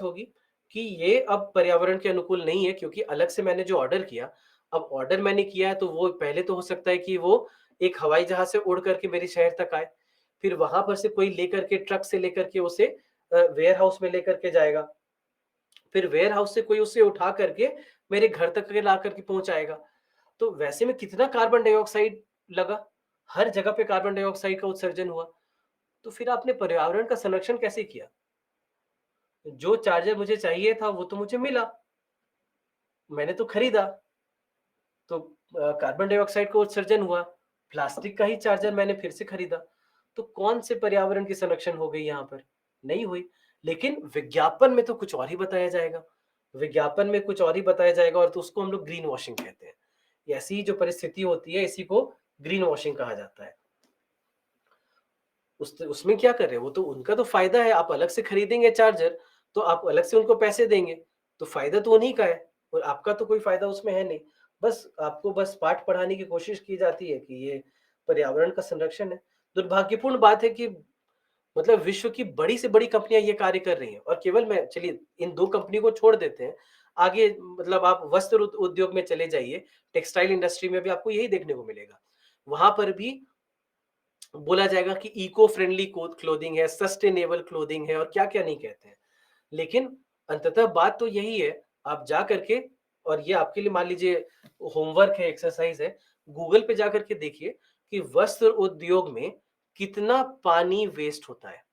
होगी कि ये अब पर्यावरण के अनुकूल नहीं है, क्योंकि अलग से मैंने जो ऑर्डर किया, अब ऑर्डर मैंने किया है तो वो पहले तो हो सकता है कि वो एक हवाई जहाज से उड़ करके मेरे शहर तक आए, फिर वहां पर से कोई लेकर के ट्रक से लेकर के उसे वेयर हाउस में लेकर के जाएगा, फिर वेयर हाउस से कोई उसे उठा करके मेरे घर तक के ला करके पहुंचाएगा। तो वैसे में कितना कार्बन डाइऑक्साइड लगा, हर जगह पे कार्बन डाइऑक्साइड का उत्सर्जन हुआ। तो फिर आपने पर्यावरण का संरक्षण कैसे किया? जो चार्जर मुझे चाहिए था वो तो मुझे मिला, मैंने तो खरीदा, तो कार्बन डाइऑक्साइड का उत्सर्जन हुआ, प्लास्टिक का ही चार्जर मैंने फिर से खरीदा। तो कौन से पर्यावरण की संरक्षण हो गई यहाँ पर? नहीं हुई। लेकिन विज्ञापन में तो कुछ और ही बताया जाएगा, विज्ञापन में कुछ और ही बताया जाएगा, और तो उसको हम लोग ग्रीन वॉशिंग कहते हैं। ये ऐसी जो परिस्थिति होती है, इसी को ग्रीन वॉशिंग कहा जाता है। उसमें क्या कर रहे हैं वो, तो उनका तो फायदा है, आप अलग से खरीदेंगे चार्जर तो आप अलग से उनको पैसे देंगे, तो फायदा तो उन्हीं का है और आपका तो कोई फायदा उसमें है नहीं। बस आपको बस पाठ पढ़ाने की कोशिश की जाती है कि ये पर्यावरण का संरक्षण है। दुर्भाग्यपूर्ण बात है कि मतलब विश्व की बड़ी से बड़ी कंपनियां ये कार्य कर रही हैं, और केवल मैं चलिए इन दो कंपनी को छोड़ देते हैं, आगे मतलब आप वस्त्र उद्योग में चले जाइए, टेक्सटाइल इंडस्ट्री में भी आपको यही देखने को मिलेगा। वहां पर भी बोला जाएगा कि इको फ्रेंडली क्लोथिंग है, सस्टेनेबल क्लोथिंग है और क्या-क्या नहीं कहते हैं। लेकिन अंततः बात तो यही है, आप जा करके और ये आपके लिए मान लीजिए होमवर्क है, एक्सरसाइज है, गूगल पे जा करके देखिए कि वस्त्र उद्योग में कितना पानी वेस्ट होता है,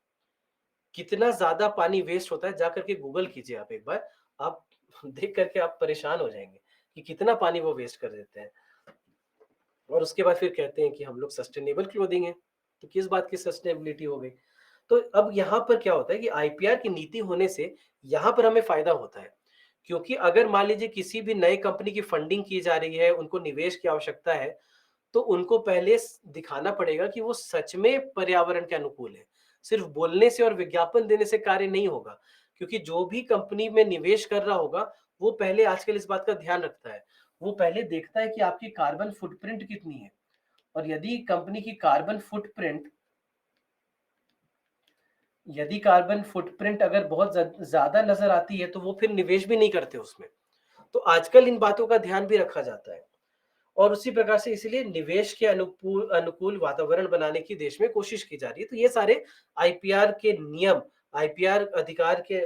कितना ज़्यादा पानी वेस्ट होता है, जा करके गूगल कीजिए आप एक बार, आप देख करके आप परेशान हो जाएँगे कि कितना पानी वो वेस्ट कर देते हैं। और उसके बाद फिर कहते हैं कि हम लोग सस्टेनेबल क्लोथिंग है, तो किस बात की सस्टेनेबिलिटी हो गई? तो अब यहाँ पर क्या होता है कि आईपीआर की नीति होने से यहाँ पर हमें फायदा होता है, क्योंकि अगर मान लीजिए किसी भी नए कंपनी की फंडिंग की जा रही है, उनको निवेश की आवश्यकता है, तो उनको पहले दिखाना पड़ेगा कि वो सच में पर्यावरण के अनुकूल है। सिर्फ बोलने से और विज्ञापन देने से कार्य नहीं होगा, क्योंकि जो भी कंपनी में निवेश कर रहा होगा, वो पहले आजकल इस बात का ध्यान रखता है। वो पहले देखता है कि आपकी कार्बन फुटप्रिंट कितनी है, और यदि कार्बन फुटप्रिंट अगर बहुत ज्यादा नजर आती है, तो वो फिर निवेश भी नहीं करते उसमें। तो आजकल इन बातों का ध्यान भी रखा जाता है, और उसी प्रकार से इसीलिए निवेश के अनुकूल अनुकूल वातावरण बनाने की देश में कोशिश की जा रही है। तो ये सारे आईपीआर के नियम, आईपीआर अधिकार के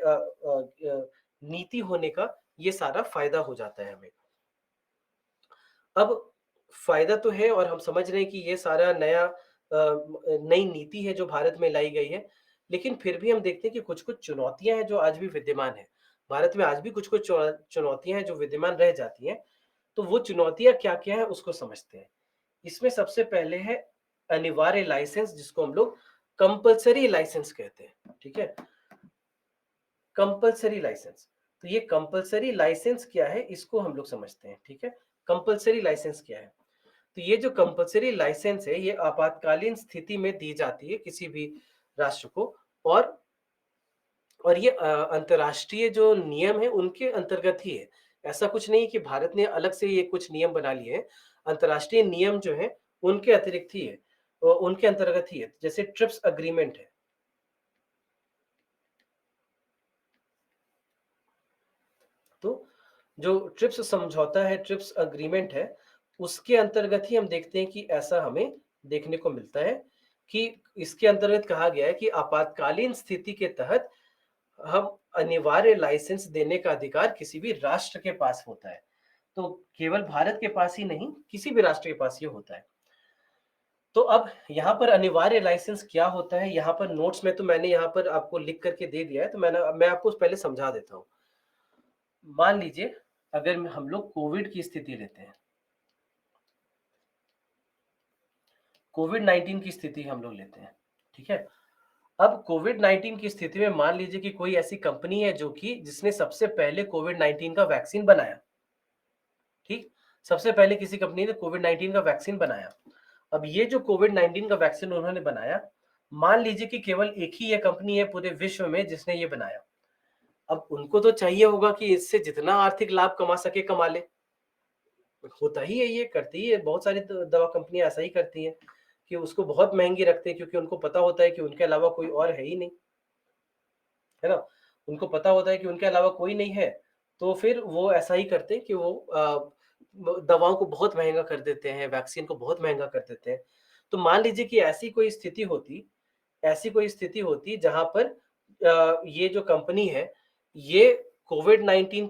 नीति होने का ये सारा फायदा हो जाता है हमें। अब फायदा तो है, और हम समझ रहे हैं कि ये सारा नया नई नीति है जो भारत में लाई गई है, लेकिन फिर भी हम देखते हैं कि कुछ-कुछ चुनौतियाँ हैं जो आज भी विद्यमान हैं। भारत में आज भी कुछ-कुछ चुनौतियाँ हैं जो विद्यमान रह जाती हैं, तो वो चुनौतियाँ क्या-क्या हैं उसको समझते हैं। इसमें सबसे पहले है अनिवार्य लाइसेंस, जिसको हम लोग कंपल्सरी लाइसेंस कहते हैं, ठीक है? Compulsory licence. तो ये कंपल्सरी लाइसेंस क्या है, इसको हम लोग समझते हैं, ठीक है? कंपल्सरी लाइसेंस क्या है? तो ये जो कंपल्सरी लाइसेंस है, ये आपातकालीन स्थिति में दी जाती है किसी भी राष्ट्र को, और ये अंतर्राष्ट्रीय जो नियम है उनके अंतर्गत ही है। ऐसा कुछ नहीं है कि भारत ने अलग से ये कुछ नियम बना लिए हैं। अंतर्राष्ट्रीय नियम जो है उनके अतिरिक्त ही है, उनके अंतर्गत ही है। जैसे ट्रिप्स एग्रीमेंट है, तो जो ट्रिप्स समझौता है, ट्रिप्स एग्रीमेंट है, उसके अंतर्गत ही हम देखते हैं कि ऐसा हमें देखने को मिलता है कि इसके अंतर्गत कहा गया है कि आपातकालीन स्थिति के तहत हम अनिवार्य लाइसेंस देने का अधिकार किसी भी राष्ट्र के पास होता है। तो केवल भारत के पास ही नहीं, किसी भी राष्ट्र के पास ये होता है। तो अब यहाँ पर अनिवार्य लाइसेंस क्या होता है, यहाँ पर नोट्स में तो मैंने यहाँ पर आपको लिख करके दे दिया है, तो मैं आपको पहले समझा देता हूँ। मान लीजिए अगर हम लोग कोविड की स्थिति लेते हैं, कोविड 19 की स्थिति हम लोग लेते हैं, ठीक है? अब कोविड 19 की स्थिति में मान लीजिए कि कोई ऐसी कंपनी है जो कि जिसने सबसे पहले कोविड 19 का वैक्सीन बनाया, ठीक? सबसे पहले किसी कंपनी ने कोविड 19 का वैक्सीन बनाया। अब ये जो कोविड 19 का वैक्सीन उन्होंने बनाया, मान लीजिए कि केवल एक ही ये कंपनी है पूरे विश्व में जिसने ये बनाया। अब उनको तो चाहिए होगा कि इससे जितना आर्थिक लाभ कमा सके कमा ले। होता ही है, ये करती ही है, बहुत सारी दवा कंपनियां ऐसा ही करती हैं कि उसको बहुत महंगी रखते हैं, क्योंकि उनको पता होता है कि उनके अलावा कोई और है ही नहीं, है ना? उनको पता होता है कि उनके अलावा कोई नहीं है, तो फिर वो ऐसा ही करते हैं कि वो दवाओं को बहुत महँगा कर देते हैं, वैक्सीन को बहुत महँगा कर देते हैं। तो मान लीजिए कि ऐसी कोई स्थिति होती जहाँ पर ये जो कंपनी है, ये कोविड-19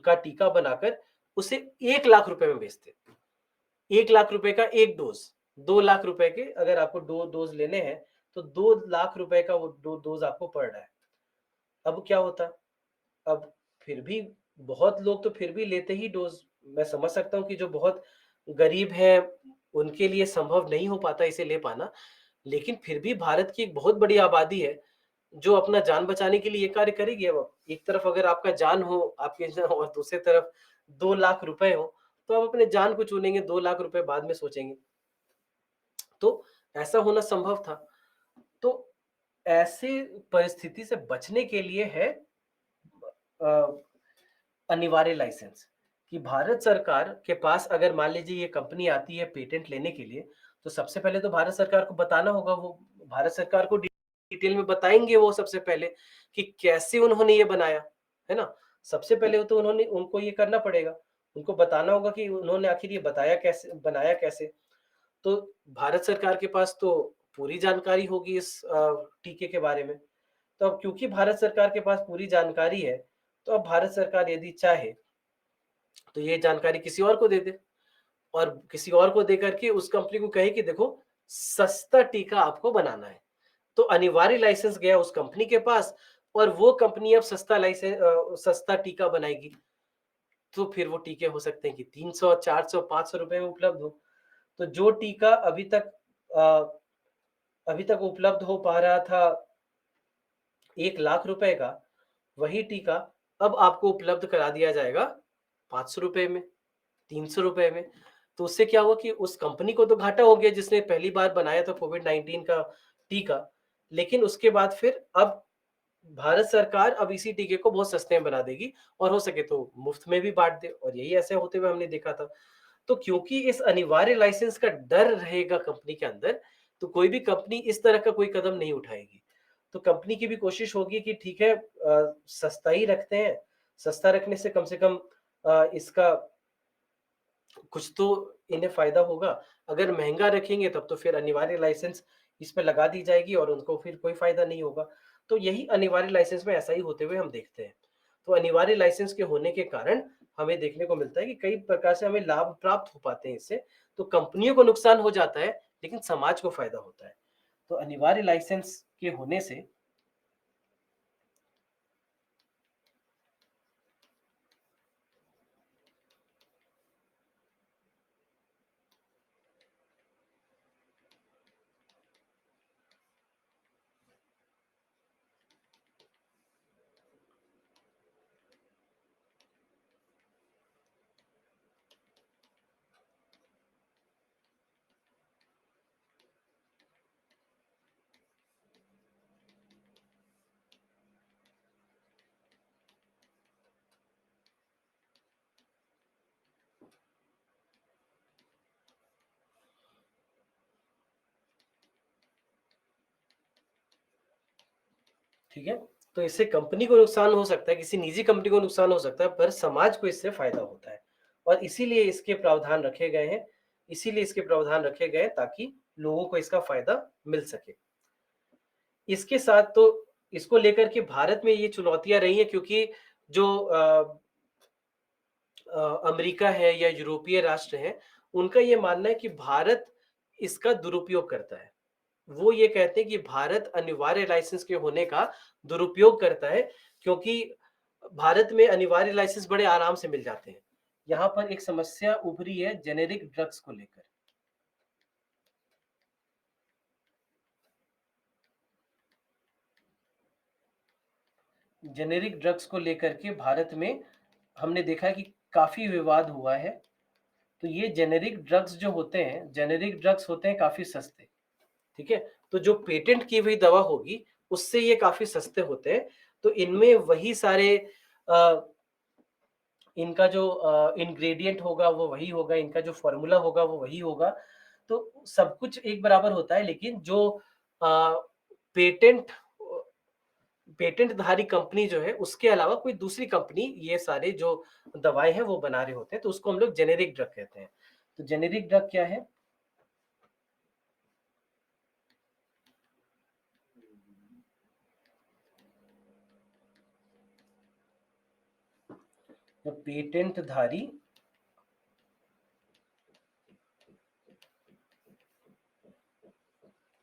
का टीका बनाकर उसे 1 लाख रुपए में बेचते। 1 लाख रुपए का 1 डोज़, 2 लाख रुपए के अगर आपको 2 डोज़ लेने हैं, तो 2 लाख रुपए का वो 2 डोज़ आपको पड़ रहा है। अब क्या होता? अब फिर भी बहुत लोग तो फिर भी लेते ही डोज़। मैं समझ सकता हूँ कि जो बहुत गरीब हैं, उनके लिए संभव नहीं हो पाता इसे ले पाना। लेकिन फिर भी भारत की एक बहुत बड़ी आबादी है, जो अपना जान बचाने के लिए ये कार्य करेगी। अब एक तरफ अगर आपका जान हो आपके और दूसरी तरफ 2 लाख रुपए हो, तो आप अपने जान को चुनेंगे, 2 लाख रुपए बाद में सोचेंगे। तो ऐसा होना संभव था। तो ऐसी परिस्थिति से बचने के लिए है अ, अनिवार्य लाइसेंस, कि भारत सरकार के पास अगर मान लीजिए ये कंपनी आती है पेटेंट लेने के लिए, तो सबसे पहले तो भारत सरकार को बताना होगा, वो भारत सरकार को डिटेल में बताएँगे वो सबसे पहले कि कैसे उन्होंने ये बनाया, है ना? सबसे पहले तो उन्होंने उनको ये करना पड़ेगा, उनको बताना होगा कि उन्होंने आखिर ये बताया कैसे, बनाया कैसे? तो भारत सरकार के पास तो पूरी जानकारी होगी इस टीके के बारे में। तो अब क्योंकि भारत सरकार के पास पूरी जानकारी है, तो अब भारत सरकार यदि चाहे, तो ये जानकारी किसी और को दे दे और किसी और को दे करके उस कंपनी को कहे कि देखो, सस्ता टीका आपको बनाना है। तो अनिवार्य लाइसेंस गया उस कंपनी के पास और वो कंपनी अब सस्ता टीका बनाएगी। तो फिर वो टीके हो सकते हैं कि 300, 400, 500 रुपए में उपलब्ध हो। तो जो टीका अभी तक उपलब्ध हो पा रहा था 1 लाख रुपए का, वही टीका अब आपको उपलब्ध करा दिया जाएगा 500 रुपए में, 300 रुपए में। तो उससे क्या हुआ कि उस कंपनी को तो घाटा हो गया जिसने पहली बार बनाया था कोविड-19 का टीका। लेकिन उसके बाद फिर अब भारत सरकार अब इसी टीके को बहुत सस्ते में बना देगी और हो सके तो मुफ्त में भी बाँट दे, और यही ऐसे होते हुए हमने देखा था। तो क्योंकि इस अनिवार्य लाइसेंस का डर रहेगा कंपनी के अंदर, तो कोई भी कंपनी इस तरह का कोई कदम नहीं उठाएगी। तो कंपनी की भी कोशिश होगी कि ठीक है, सस्ता ही रखते हैं, सस्ता रखने से कम इसका कुछ तो इन्हें फ़ायदा होगा। अगर महँगा रखेंगे तब तो फिर अनिवार्य लाइसेंस इस पे लगा दी जाएगी और उनको फिर कोई फ़ायदा नहीं होगा। तो यही अनिवार्य लाइसेंस में ऐसा ही होते हुए हम देखते हैं। तो अनिवार्य लाइसेंस के होने के कारण हमें देखने को मिलता है कि कई प्रकार से हमें लाभ प्राप्त हो पाते हैं इससे। तो कंपनियों को नुकसान हो जाता है, लेकिन समाज को फ़ायदा होता है। तो अनिवार्य लाइसेंस के होने से ठीक है? तो इससे कंपनी को नुकसान हो सकता है, किसी निजी कंपनी को नुकसान हो सकता है, पर समाज को इससे फ़ायदा होता है और इसीलिए इसके प्रावधान रखे गए हैं ताकि लोगों को इसका फ़ायदा मिल सके। इसके साथ तो इसको लेकर के भारत में ये चुनौतियाँ रही हैं, क्योंकि जो अमेरिका है या यूरोपीय राष्ट्र हैं, उनका ये मानना है कि भारत इसका दुरुपयोग करता है। वो ये कहते हैं कि भारत अनिवार्य लाइसेंस के होने का दुरुपयोग करता है, क्योंकि भारत में अनिवार्य लाइसेंस बड़े आराम से मिल जाते हैं। यहाँ पर एक समस्या उभरी है जेनेरिक ड्रग्स को लेकर। जेनेरिक ड्रग्स को लेकर के भारत में हमने देखा है कि काफ़ी विवाद हुआ है। तो ये जेनेरिक ड्रग्स होते हैं काफ़ी सस्ते, ठीक है? तो जो पेटेंट की हुई दवा होगी, उससे ये काफ़ी सस्ते होते हैं। तो इनमें वही सारे अ, इनका जो इंग्रेडिएंट होगा वो वही होगा, इनका जो फ़ॉर्मूला होगा वो वही होगा। तो सब कुछ एक बराबर होता है, लेकिन जो अ, पेटेंट पेटेंटधारी कंपनी जो है उसके अलावा कोई दूसरी कंपनी ये सारे जो दवाएँ हैं वो बना रहे होते हैं, तो उसको हम लोग जेनेरिक ड्रग कहते हैं। तो जेनेरिक ड्रग क्या है? तो पेटेंटधारी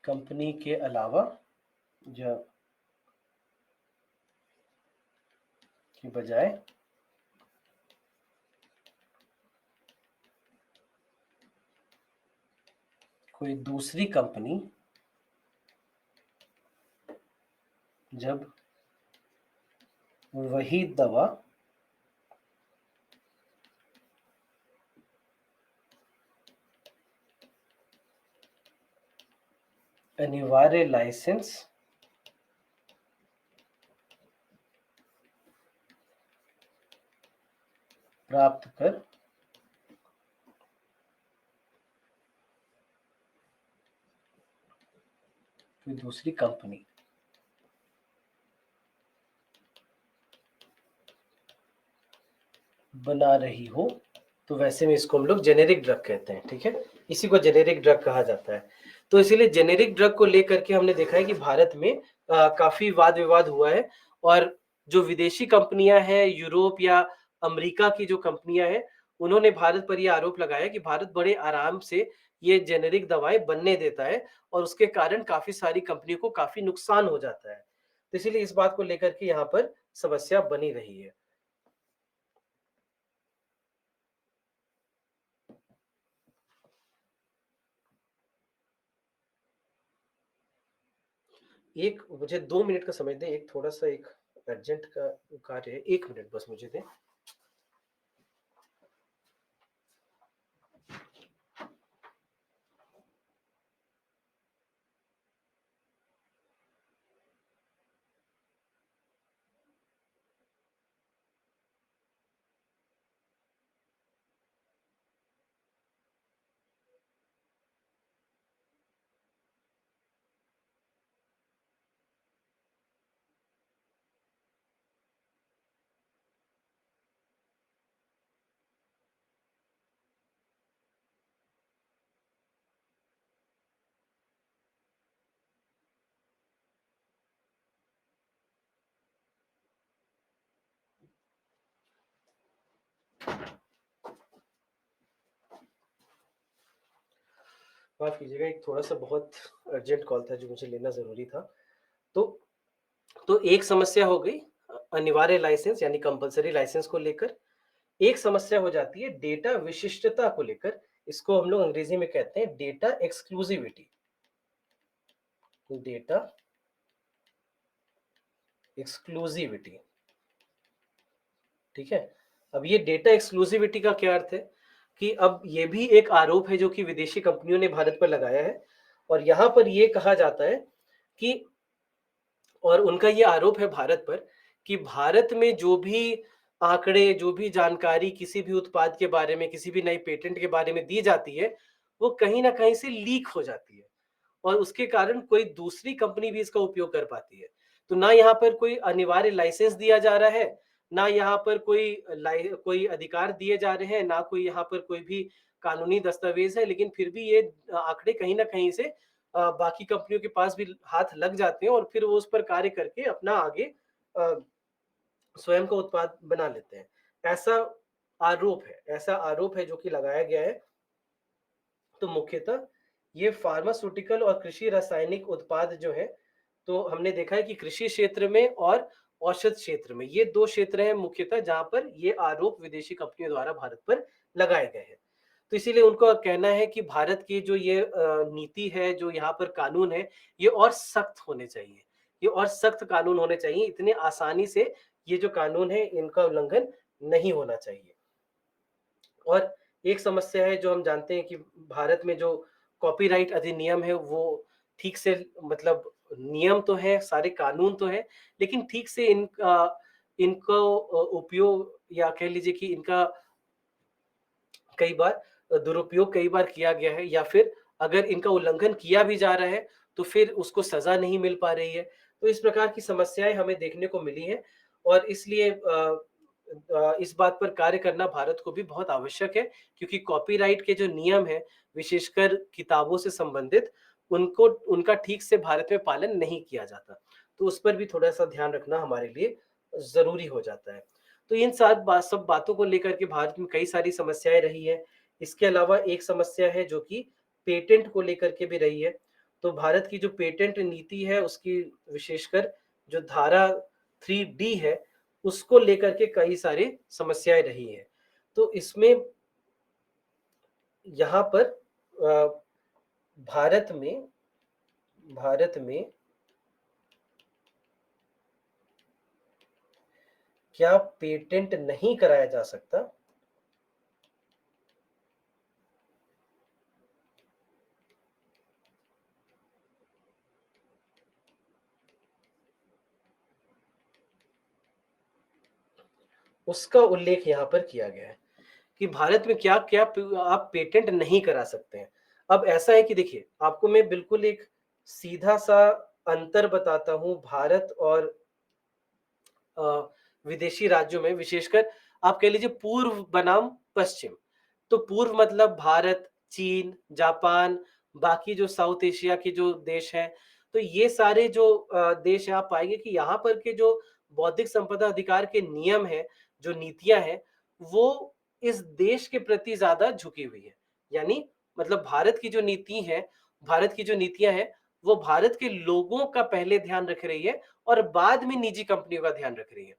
कंपनी के अलावा जो की बजाय कोई दूसरी कंपनी जब वही दवा अनिवार्य लाइसेंस प्राप्त कर कोई दूसरी कंपनी बना रही हो, तो वैसे में इसको हम लोग जेनेरिक ड्रग कहते हैं, ठीक है? इसी को जेनेरिक ड्रग कहा जाता है। तो इसीलिए जेनेरिक ड्रग को लेकर के हमने देखा है कि भारत में काफ़ी वाद-विवाद हुआ है और जो विदेशी कंपनियाँ हैं, यूरोप या अमेरिका की जो कंपनियाँ हैं, उन्होंने भारत पर ये आरोप लगाया कि भारत बड़े आराम से ये जेनेरिक दवाएँ बनने देता है और उसके कारण काफ़ी सारी कंपनियों को काफ़ी नुकसान हो जाता है। तो इसीलिए इस बात को लेकर के यहाँ पर समस्या बनी रही है। एक मुझे 2 मिनट का समय दें, एक थोड़ा-सा एक अर्जेंट का कार्य है, 1 मिनट बस मुझे दें। माफ़ कीजिएगा, एक थोड़ा-सा बहुत अर्जेंट कॉल था जो मुझे लेना ज़रूरी था। तो एक समस्या हो गई अनिवार्य लाइसेंस यानी कंपल्सरी लाइसेंस को लेकर। एक समस्या हो जाती है डेटा विशिष्टता को लेकर, इसको हम लोग अंग्रेज़ी में कहते हैं डेटा एक्सक्लूसिविटी। डेटा एक्सक्लूसिविटी, ठीक है? अब ये डेटा एक्सक्लूसिविटी का क्या अर्थ है कि अब ये भी एक आरोप है जो कि विदेशी कंपनियों ने भारत पर लगाया है और यहाँ पर ये कहा जाता है कि और उनका ये आरोप है भारत पर कि भारत में जो भी आंकड़े, जो भी जानकारी किसी भी उत्पाद के बारे में, किसी भी नई पेटेंट के बारे में दी जाती है, वो कहीं न कहीं से लीक हो जाती है। और उसके कारण कोई दूसरी कंपनी भी इसका उपयोग कर पाती है। तो ना यहाँ पर कोई अनिवार्य लाइसेंस दिया जा रहा है, ना यहाँ पर कोई अधिकार दिए जा रहे हैं, ना कोई यहाँ पर कोई भी कानूनी दस्तावेज़ है, लेकिन फिर भी ये आंकड़े कहीं न कहीं से बाकी कंपनियों के पास भी हाथ लग जाते हैं और फिर वो उस पर कार्य करके अपना आगे अ, स्वयं का उत्पाद बना लेते हैं। ऐसा आरोप है जो कि लगाया गया है। तो मुख्यतः ये फार्मास्यूटिकल और कृषि रासायनिक उत्पाद जो हैं, तो हमने देखा है कि कृषि क्षेत्र में और औषध क्षेत्र में, ये 2 क्षेत्र हैं मुख्यतः जहाँ पर ये आरोप विदेशी कंपनियों द्वारा भारत पर लगाए गए हैं। तो इसीलिए उनका कहना है कि भारत की जो ये नीति है, जो यहाँ पर कानून है, ये और सख्त होने चाहिए। ये और सख्त कानून होने चाहिए, इतने आसानी से ये जो कानून है, इनका उल्लंघन नहीं होना चाहिए। और एक समस्या है जो हम जानते हैं कि भारत में जो कॉपीराइट अधिनियम है वो ठीक से मतलब नियम तो है, सारे कानून तो है, लेकिन ठीक से इनको उपयोग या कह लीजिए कि इनका कई बार दुरुपयोग कई बार किया गया है या फिर अगर इनका उल्लंघन किया भी जा रहा है, तो फिर उसको सज़ा नहीं मिल पा रही है। तो इस प्रकार की समस्याएँ हमें देखने को मिली हैं और इसलिए इस बात पर कार्य करना भारत को भी बहुत आवश्यक है क्योंकि कॉपीराइट के जो नियम हैं, विशेषकर किताबों से संबंधित, उनको उनका ठीक से भारत में पालन नहीं किया जाता। तो उस पर भी थोड़ा-सा ध्यान रखना हमारे लिए ज़रूरी हो जाता है। तो इन सब बातों को लेकर के भारत में कई सारी समस्याएँ रही हैं। इसके अलावा एक समस्या है जो कि पेटेंट को लेकर के भी रही है। तो भारत की जो पेटेंट नीति है उसकी विशेषकर जो धारा 3D है, उसको लेकर के कई सारी समस्याएँ रही हैं। तो इसमें यहाँ पर भारत में भारत में क्या पेटेंट नहीं कराया जा सकता? उसका उल्लेख यहाँ पर किया गया है कि भारत में क्या-क्या आप पेटेंट नहीं करा सकते हैं। अब ऐसा है कि देखिए, आपको मैं बिल्कुल एक सीधा-सा अंतर बताता हूँ भारत और अ, विदेशी राज्यों में, विशेषकर आप कह लीजिए पूर्व बनाम पश्चिम। तो पूर्व मतलब भारत, चीन, जापान, बाकी जो साउथ एशिया के जो देश हैं, तो ये सारे जो देश हैं, आप पाएँगे कि यहाँ पर के जो बौद्धिक संपदा अधिकार के नियम हैं, जो नीतियाँ हैं, वो इस देश के प्रति ज़्यादा झुकी हुई है। यानी मतलब भारत की जो नीतियाँ हैं, वो भारत के लोगों का पहले ध्यान रख रही है और बाद में निजी कंपनियों का ध्यान रख रही है।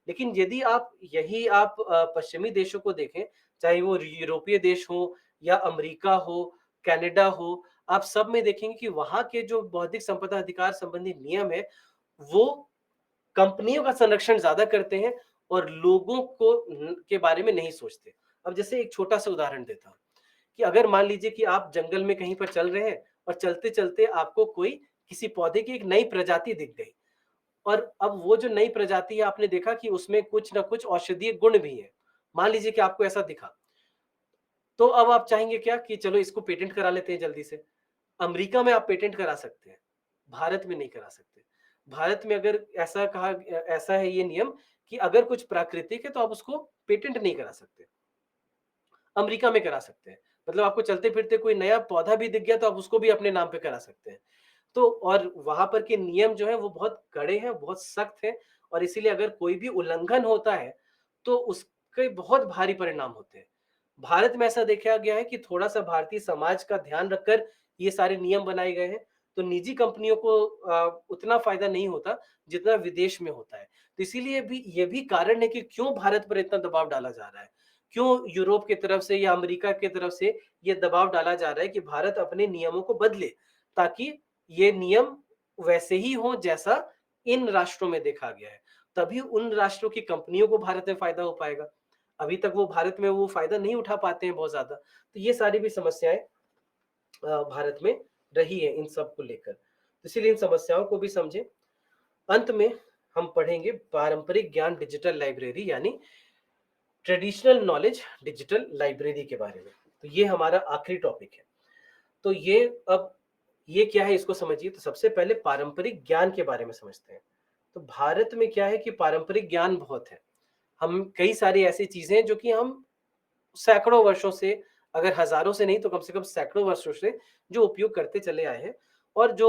लेकिन यदि आप पश्चिमी देशों को देखें, चाहे वो यूरोपीय देश हो या अमेरिका हो, कनाडा हो, आप सब में देखेंगे कि वहाँ के जो बौद्धिक संपदा अधिकार संबंधी नियम है, वो कंपनियों का संरक्षण ज़्यादा करते हैं और लोगों को के बारे में नहीं सोचते। अब जैसे एक छोटा-सा उदाहरण देता हूँ कि अगर मान लीजिए कि आप जंगल में कहीं पर चल रहे हैं और चलते-चलते आपको कोई किसी पौधे की एक नई प्रजाति दिख गई। और अब वो जो नई प्रजाति है आपने देखा कि उसमें कुछ ना कुछ औषधीय गुण भी है। मान लीजिए कि आपको ऐसा दिखा, तो अब आप चाहेंगे क्या कि चलो इसको पेटेंट करा लेते हैं जल्दी से। अमेरिका में आप पेटेंट करा सकते हैं, भारत में नहीं करा सकते। भारत में अगर ऐसा है ये नियम कि अगर कुछ प्राकृतिक है तो आप उसको पेटेंट नहीं करा सकते। अमेरिका में करा सकते हैं। मतलब आपको चलते-फिरते कोई नया पौधा भी दिख गया तो आप उसको भी अपने नाम पे करा सकते हैं। तो और वहाँ पर के नियम जो हैं वो बहुत कड़े हैं, बहुत सख्त हैं और इसीलिए अगर कोई भी उल्लंघन होता है, तो उसके बहुत भारी परिणाम होते हैं। भारत में ऐसा देखा गया है कि थोड़ा-सा भारतीय समाज का ध्यान रखकर ये सारे नियम बनाए गए हैं, तो निजी कंपनियों को उतना फ़ायदा नहीं होता, जितना विदेश में होता है। तो इसीलिए भी ये भी कारण है कि क्यों भारत पर इतना दबाव डाला जा रहा है। क्यों यूरोप की तरफ से या अमेरिका की तरफ से ये दबाव डाला जा रहा है कि भारत अपने नियमों को बदले, ताकि ये नियम वैसे ही हों जैसा इन राष्ट्रों में देखा गया है। तभी उन राष्ट्रों की कंपनियों को भारत में फ़ायदा हो पाएगा। अभी तक वो भारत में वो फ़ायदा नहीं उठा पाते हैं बहुत ज़्यादा। तो ये सारी भी समस्याएँ भारत में रही है इन सब को लेकर। तो इसीलिए इन समस्याओं को भी समझें। अंत में हम पढ़ेंगे पारंपरिक ज्ञान डिजिटल लाइब्रेरी यानी ट्रेडिशनल नॉलेज डिजिटल लाइब्रेरी के बारे में। तो ये हमारा आखिरी टॉपिक है। तो ये क्या है इसको समझिए। तो सबसे पहले पारंपरिक ज्ञान के बारे में समझते हैं। तो भारत में क्या है कि पारंपरिक ज्ञान बहुत है। हम कई सारी ऐसी चीजें हैं जो कि हम सैकड़ों वर्षों से, अगर हजारों से नहीं तो कम से कम सैकड़ों वर्षों से जो उपयोग करते चले आए हैं और जो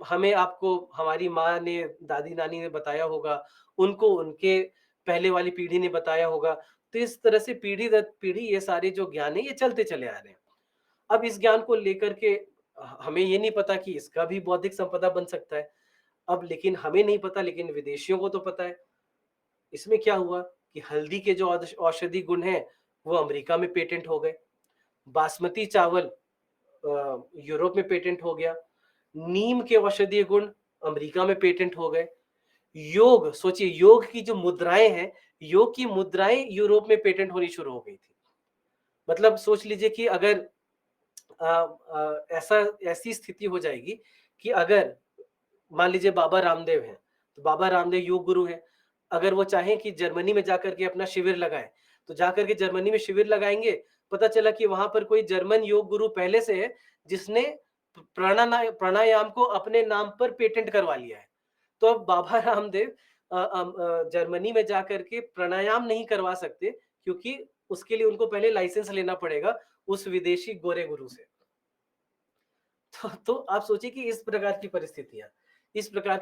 हमें आपको हमारी माँ ने, दादी-नानी ने बताया होगा, उनको उनके पहले वाली पीढ़ी ने बताया होगा। तो इस तरह से पीढ़ी दर पीढ़ी ये सारे जो ज्ञान है ये चलते चले आ रहे हैं। अब इस ज्ञान को लेकर के हमें ये नहीं पता कि इसका भी बौद्धिक संपदा बन सकता है। अब लेकिन हमें नहीं पता, लेकिन विदेशियों को तो पता है। इसमें क्या हुआ कि हल्दी के जो औषधि गुण हैं, वो अमेरिका में पेटेंट हो गए। बासमती चावल यूरोप में पेटेंट हो गया। नीम के औषधीय गुण अमेरिका में पेटेंट हो गए। योग सोचिए, योग की जो मुद्राएँ हैं, योग की मुद्राएँ यूरोप में पेटेंट होनी शुरू हो गई थी। मतलब सोच लीजिए कि अगर ऐसा ऐसी स्थिति हो जाएगी कि अगर मान लीजिए बाबा रामदेव हैं, तो बाबा रामदेव योग गुरु हैं। अगर वो चाहें कि जर्मनी में जाकर के अपना शिविर लगाएँ, तो जाकर के जर्मनी में शिविर लगाएँगे, पता चला कि वहाँ पर कोई जर्मन योग गुरु पहले से है, जिसने प्राणायाम को अपने नाम पर पेटेंट करवा लिया है। तो अब बाबा रामदेव जर्मनी में जाकर के प्राणायाम नहीं करवा सकते, क्योंकि उसके लिए उनको पहले लाइसेंस लेना पड़ेगा उस विदेशी गोरे गुरु से। तो आप सोचिए कि इस प्रकार की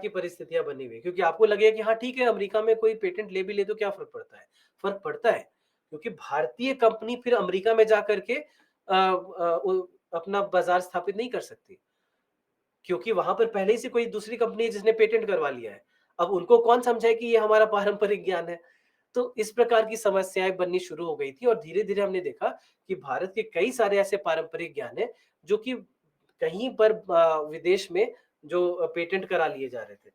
परिस्थितियां बनी हुई, क्योंकि आपको लगेगा कि हाँ ठीक है, अमेरिका में कोई पेटेंट ले भी ले तो क्या फर्क पड़ता है। फर्क पड़ता है, क्योंकि भारतीय कंपनी फिर अमेरिका में जाकर के अपना बाजार स्थापित नहीं कर सकती, क्योंकि वहां पर पहले ही से कोई दूसरी कंपनी है जिसने पेटेंट करवा लिया है। अब उनको कौन समझाए कि ये हमारा पारंपरिक ज्ञान है। तो इस प्रकार की समस्याएं बननी शुरू हो गई थी, और धीरे धीरे हमने देखा कि भारत के कई सारे ऐसे पारंपरिक ज्ञान है जो कि कहीं पर विदेश में जो पेटेंट करा लिए जा रहे थे।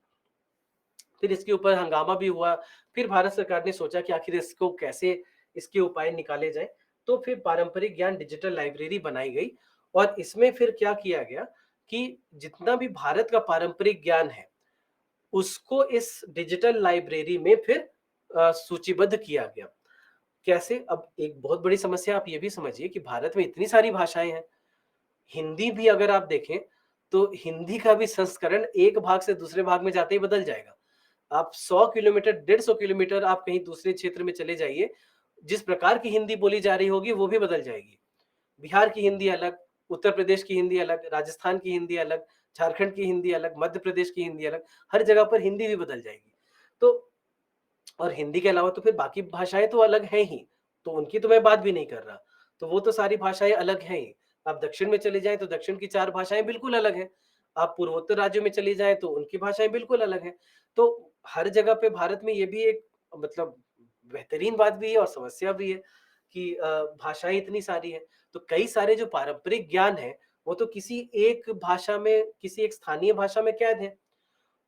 फिर इसके ऊपर हंगामा भी हुआ। फिर भारत सरकार ने सोचा कि आखिर इसको कैसे, इसके उपाय निकाले जाए। तो फिर पारंपरिक ज्ञान डिजिटल लाइब्रेरी बनाई गई, और इसमें फिर क्या किया गया कि जितना भी भारत का पारंपरिक ज्ञान है उसको इस डिजिटल लाइब्रेरी में फिर सूचीबद्ध किया गया। कैसे? अब एक बहुत बड़ी समस्या आप ये भी समझिए कि भारत में इतनी सारी भाषाएं हैं। हिंदी भी अगर आप देखें तो हिंदी का भी संस्करण एक भाग से दूसरे भाग में जाते ही बदल जाएगा। आप 100 किलोमीटर, 150 किलोमीटर आप कहीं दूसरे क्षेत्र में चले जाइए, जिस प्रकार की हिंदी बोली जा रही होगी वो भी बदल जाएगी। बिहार की हिंदी अलग, उत्तर प्रदेश की हिंदी अलग, राजस्थान की हिंदी अलग, झारखंड की हिंदी अलग, मध्य प्रदेश की हिंदी अलग, हर जगह पर हिंदी भी बदल जाएगी। तो और हिंदी के अलावा तो फिर बाकी भाषाएं तो अलग हैं ही, तो उनकी तो मैं बात भी नहीं कर रहा। तो वो तो सारी भाषाएं अलग हैं ही। आप दक्षिण में चले जाएं तो दक्षिण की 4 भाषाएं बिल्कुल अलग हैं। आप पूर्वोत्तर राज्यों में चली जाएं तो उनकी भाषाएं बिल्कुल अलग हैं। तो हर जगह पे भारत में ये भी एक मतलब बेहतरीन बात भी है और समस्या भी है कि भाषाएं इतनी सारी हैं। तो कई सारे जो पारंपरिक ज्ञान है वो तो किसी एक भाषा में, किसी एक स्थानीय भाषा में कैद है।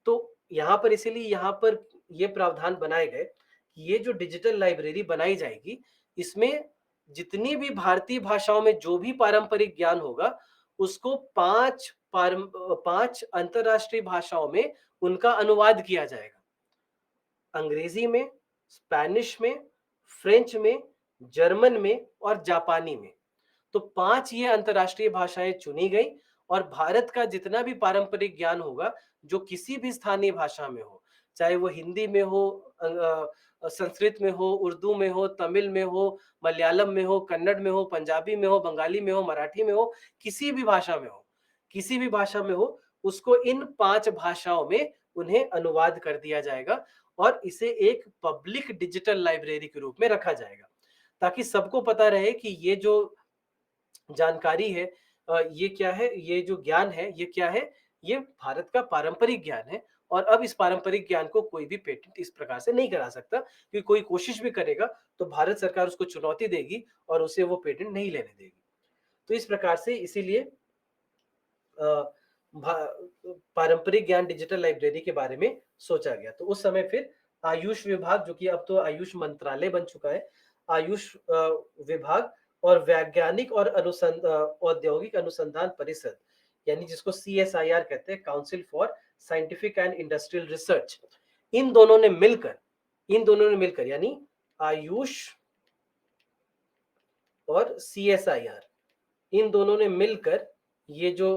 तो यहाँ पर इसीलिए यहाँ पर ये प्रावधान बनाए गए कि ये जो डिजिटल लाइब्रेरी बनाई जाएगी, इसमें जितनी भी भारतीय भाषाओं में जो भी पारंपरिक ज्ञान होगा, उसको 5 अंतरराष्ट्रीय भाषाओं में उनका अनुवाद किया जाएगा। अंग्रेजी में, स्पेनिश में, फ्रेंच में, जर्मन में और जापानी में। तो 5 ये अंतरराष्ट्रीय भाषाएं चुनी गई, और भारत का जितना भी पारंपरिक ज्ञान होगा जो किसी भी स्थानीय भाषा में हो, चाहे वो हिंदी में हो, संस्कृत में हो, उर्दू में हो, तमिल में हो, मलयालम में हो, कन्नड़ में हो, पंजाबी में हो, बंगाली में हो, मराठी में हो, किसी भी भाषा में हो, किसी भी भाषा में हो, उसको इन 5 भाषाओं में उन्हें अनुवाद कर दिया जाएगा, और इसे एक पब्लिक डिजिटल लाइब्रेरी के रूप में रखा जाएगा, ताकि सबको पता रहे कि ये जो जानकारी है, ये क्या है, ये जो ज्ञान है ये क्या है, ये भारत का पारंपरिक ज्ञान है। और अब इस पारंपरिक ज्ञान को कोई भी पेटेंट इस प्रकार से नहीं करा सकता, क्योंकि कोई कोशिश भी करेगा तो भारत सरकार उसको चुनौती देगी और उसे वो पेटेंट नहीं लेने देगी। तो इस प्रकार से इसीलिए पारंपरिक ज्ञान डिजिटल लाइब्रेरी के बारे में सोचा गया। तो उस समय फिर आयुष विभाग, जो कि अब तो आयुष मंत्रालय बन चुका है, आयुष विभाग और वैज्ञानिक और औद्योगिक अनुसंधान परिषद, यानी जिसको CSIR कहते हैं, council for scientific and industrial research, इन दोनों ने मिलकर यानी आयुष और CSIR, इन दोनों ने मिलकर ये जो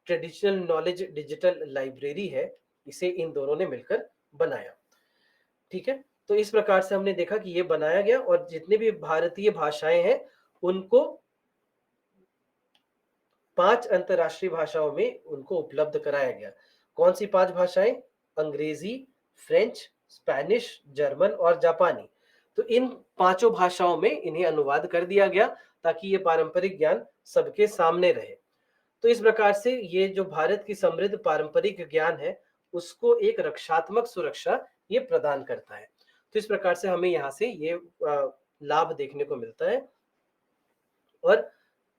ट्रेडिशनल नॉलेज डिजिटल लाइब्रेरी है, इसे इन दोनों ने मिलकर बनाया। ठीक है, तो इस प्रकार से हमने देखा कि ये बनाया गया, और जितने भी भारतीय भाषाएं हैं उनको 5 अंतरराष्ट्रीय भाषाओं में उनको उपलब्ध कराया गया। कौन सी 5 भाषाएं? अंग्रेजी, फ्रेंच, स्पेनिश, जर्मन और जापानी। तो इन 5 भाषाओं में इन्हें अनुवाद कर दिया गया, ताकि ये पारंपरिक ज्ञान सबके सामने रहे। तो इस प्रकार से ये जो भारत की समृद्ध पारंपरिक ज्ञान है, उसको एक रक्षात्मक सुरक्षा ये प्रदान करता है। तो इस प्रकार से हमें यहाँ से ये लाभ देखने को मिलता है। और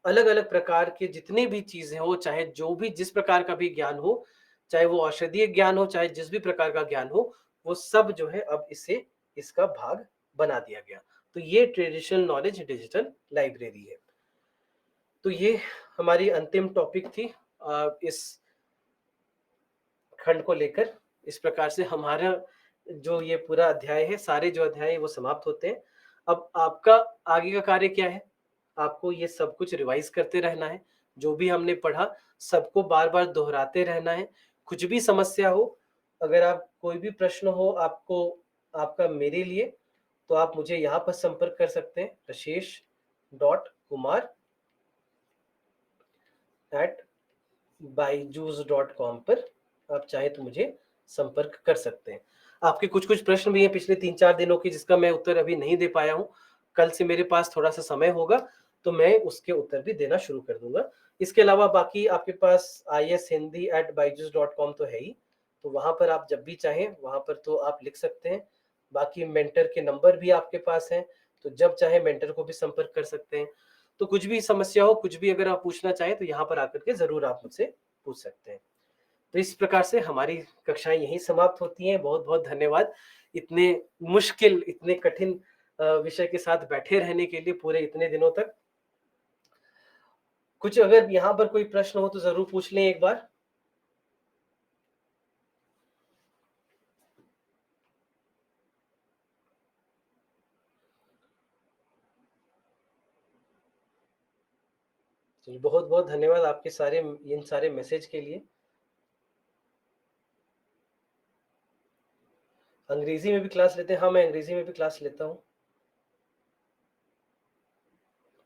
अलग अलग प्रकार के जितने भी चीजें हो, चाहे जो भी जिस प्रकार का भी ज्ञान हो, चाहे वो औषधीय ज्ञान हो, चाहे जिस भी प्रकार का ज्ञान हो, वो सब जो है अब इसे इसका भाग बना दिया गया। तो ये ट्रेडिशनल नॉलेज डिजिटल लाइब्रेरी है। तो ये हमारी अंतिम टॉपिक थी इस खंड को लेकर। इस प्रकार से हमारा जो ये पूरा अध्याय है, सारे जो अध्याय है वो समाप्त होते हैं। अब आपका आगे का कार्य क्या है? आपको ये सब कुछ रिवाइज करते रहना है, जो भी हमने पढ़ा सबको बार-बार दोहराते रहना है। कुछ भी समस्या हो, अगर आप कोई भी प्रश्न हो आपको आपका मेरे लिए, तो आप मुझे यहाँ पर संपर्क कर सकते हैं rashesh.kumar@byju's.com पर आप चाहें तो मुझे संपर्क कर सकते हैं। आपके कुछ-कुछ प्रश्न भी हैं पिछले 3-4 दिनों के जिसका मैं उत्तर अभी नहीं दे पाया हूँ। कल से मेरे पास थोड़ा-सा समय होगा, तो मैं उसके उत्तर भी देना शुरू कर दूँगा। इसके अलावा बाकी आपके पास ishindi@byju's.com तो है ही, तो वहाँ पर आप जब भी चाहें वहाँ पर तो आप लिख सकते हैं। बाकी मेंटर के नंबर भी आपके पास हैं, तो जब चाहे मेंटर को भी संपर्क कर सकते हैं। तो कुछ भी समस्या हो, कुछ भी अगर आप पूछना चाहें तो यहाँ पर आकर के ज़रूर आप मुझसे पूछ सकते हैं। तो इस प्रकार से हमारी कक्षाएँ यहीं समाप्त होती हैं। बहुत-बहुत धन्यवाद। इतने मुश्किल, इतने कठिन विषय के साथ बैठे रहने के लिए पूरे इतने दिनों तक। कुछ अगर यहाँ पर कोई प्रश्न हो तो ज़रूर पूछ लें एक बार। जी, बहुत-बहुत धन्यवाद आपके इन सारे मैसेज के लिए। अंग्रेज़ी में भी क्लास लेते हैं? हाँ, मैं अंग्रेज़ी में भी क्लास लेता हूँ।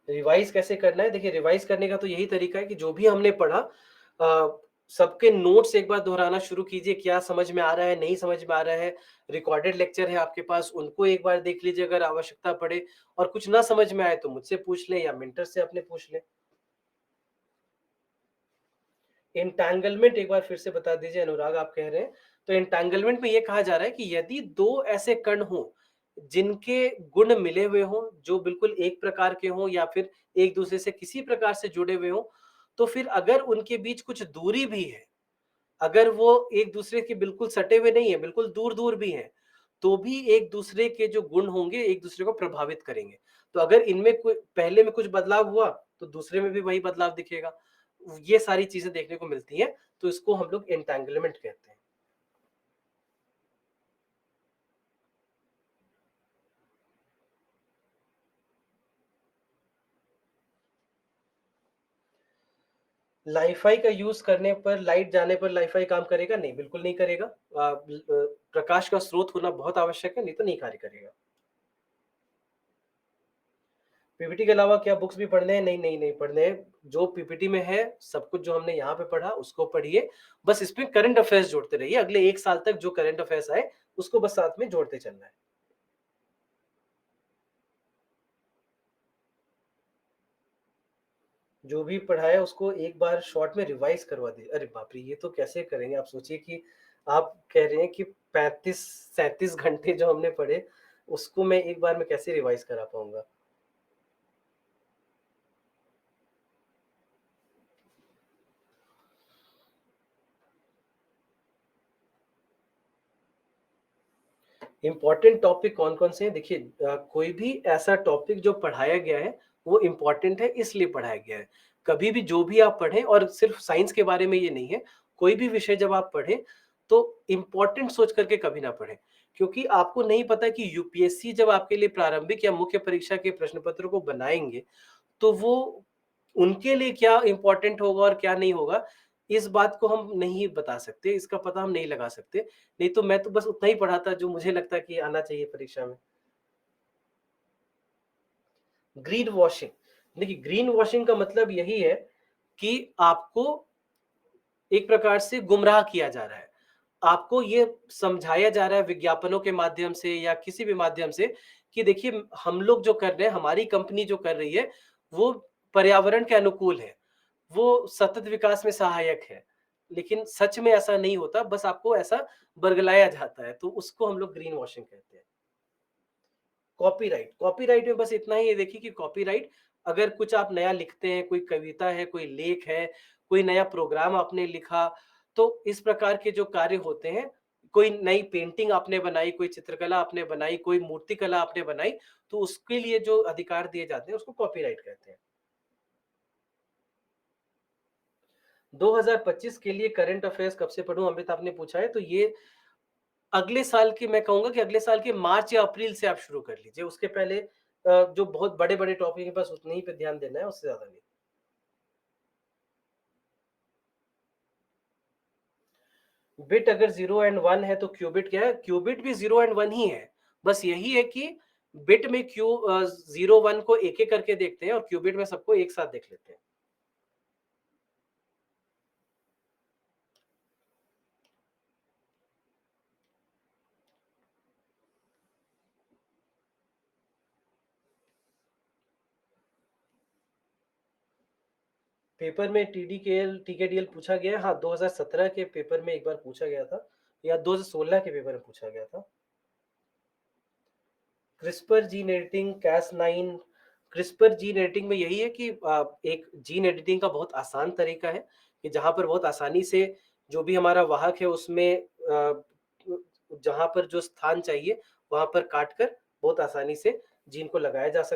रिवाइज़ कैसे करना है? देखिए रिवाइज़ करने का तो यही तरीका है कि जो भी हमने पढ़ा सबके नोट्स एक बार दोहराना शुरू कीजिए, क्या समझ में आ रहा है, नहीं समझ में आ रहा है। रिकॉर्डेड लेक्चर है आपके पास, उनको एक बार देख लीजिए अगर आवश्यकता पड़े और कुछ ना समझ में आए तो मुझसे पूछ लें या मेंटर से अपने पूछ लें। एंटेंगलमेंट एक बार फिर से बता दीजिए अनुराग आप कह रहे हैं। तो एंटेंगलमेंट में ये कहा जा रहा है कि यदि 2 ऐसे कण हों, जिनके गुण मिले हुए हों, जो बिल्कुल एक प्रकार के हों या फिर एक-दूसरे से किसी प्रकार से जुड़े हुए हों, तो फिर अगर उनके बीच कुछ दूरी भी है, अगर वो एक-दूसरे के बिल्कुल सटे हुए नहीं है, बिल्कुल दूर-दूर भी हैं, तो भी एक-दूसरे के जो गुण होंगे, एक-दूसरे को प्रभावित करेंगे। तो अगर इनमें कोई पहले में कुछ बदलाव हुआ, तो दूसरे में भी वही बदलाव दिखेगा। ये सारी चीज़ें देखने को मिलती हैं, तो इसको हम लोग एंटेंगलमेंट कहते हैं। लाइ-फाई का यूज़ करने पर लाइट जाने पर लाइ-फाई काम करेगा? नहीं, बिल्कुल नहीं करेगा। प्रकाश का स्रोत होना बहुत आवश्यक है, नहीं तो नहीं कार्य करेगा। पीपीटी के अलावा क्या बुक्स भी पढ़ने हैं? नहीं, नहीं, नहीं पढ़ने हैं। जो पीपीटी में है, सब कुछ जो हमने यहाँ पे पढ़ा, उसको पढ़िए। बस इसमें करंट अफ़ेयर्स जोड़ते रहिए। अगले 1 साल तक जो करंट अफ़ेयर्स आए, उसको बस साथ में जोड़ते चलना है। जो भी पढ़ा है, उसको एक बार शॉर्ट में रिवाइज़ करवा दिए। अरे बाप रे! ये तो कैसे करेंगे? आप सोचिए कि आप कह रहे हैं कि 35-37 घंटे जो हमने पढ़े, उसको मैं एक बार में कैसे रिवाइज़ करा पाऊँगा? इम्पोर्टेंट टॉपिक कौन-कौन से हैं? देखिए कोई भी ऐसा टॉपिक जो पढ़ाया गया है, वो इम्पोर्टेंट है इसलिए पढ़ाया गया है। कभी भी जो भी आप पढ़ें और सिर्फ़ साइंस के बारे में ये नहीं है, कोई भी विषय जब आप पढ़ें, तो इम्पोर्टेंट सोच कर के कभी ना पढ़ें। क्योंकि आपको नहीं पता कि यूपीएससी जब आपके लिए प्रारंभिक या मुख्य परीक्षा के प्रश्न पत्र को बनाएँगे, तो वो उनके लिए क्या इम्पोर्टेंट होगा और क्या नहीं होगा, इस बात को हम नहीं बता सकते, इसका पता हम नहीं लगा सकते। नहीं तो मैं तो बस उतना ही पढ़ाता जो मुझे लगता है कि आना चाहिए परीक्षा में। ग्रीन वॉशिंग, देखिए ग्रीन वॉशिंग का मतलब यही है कि आपको एक प्रकार से गुमराह किया जा रहा है। आपको ये समझाया जा रहा है विज्ञापनों के माध्यम से या किसी भी माध्यम से कि देखिए हम लोग जो कर रहे हैं, हमारी कंपनी जो कर रही है, वो पर्यावरण के अनुकूल है। वो सतत विकास में सहायक है। लेकिन सच में ऐसा नहीं होता, बस आपको ऐसा बरगलाया जाता है, तो उसको हम लोग ग्रीन वॉशिंग कहते हैं। कॉपीराइट में बस इतना ही है देखिए कि कॉपीराइट अगर कुछ आप नया लिखते हैं, कोई कविता है, कोई लेख है, कोई नया प्रोग्राम आपने लिखा, तो इस प्रकार के जो कार्य होते हैं, कोई नई पेंटिंग आपने बनाई, कोई चित्रकला आपने बनाई, कोई मूर्तिकला आपने बनाई, तो उसके लिए जो अधिकार दिए जाते हैं, उसको कॉपीराइट कहते हैं। 2025 के लिए करंट अफेयर्स कब से पढ़ूँ अमृत आपने पूछा है, तो ये अगले साल की मैं कहूँगा कि अगले साल के मार्च या अप्रैल से आप शुरू कर लीजिए। उसके पहले जो बहुत बड़े-बड़े टॉपिक हैं बस उतने ही पे ध्यान देना है, उससे ज़्यादा नहीं। बिट अगर 0 एंड 1 है तो क्यूबिट क्या है? क्यूबिट भी 0 एंड 1 ही है। बस यही है कि बिट में 0 1 को एक-एक करके देखते हैं और क्यूबिट में सबको एक साथ देख लेते हैं। पेपर में टीडीकेएल, टीकेडीएल पूछा गया है। हाँ, 2017 के पेपर में एक बार पूछा गया था या 2016 के पेपर में पूछा गया था। CRISPR gene editing, Cas9, CRISPR gene editing में यही है कि एक जीन एडिटिंग का बहुत आसान तरीका है कि जहाँ पर बहुत आसानी से जो भी हमारा वाहक है उसमें जहाँ पर जो स्थान चाहिए वहाँ पर काट कर बहुत आसानी से जीन को लगाया जा सकता है।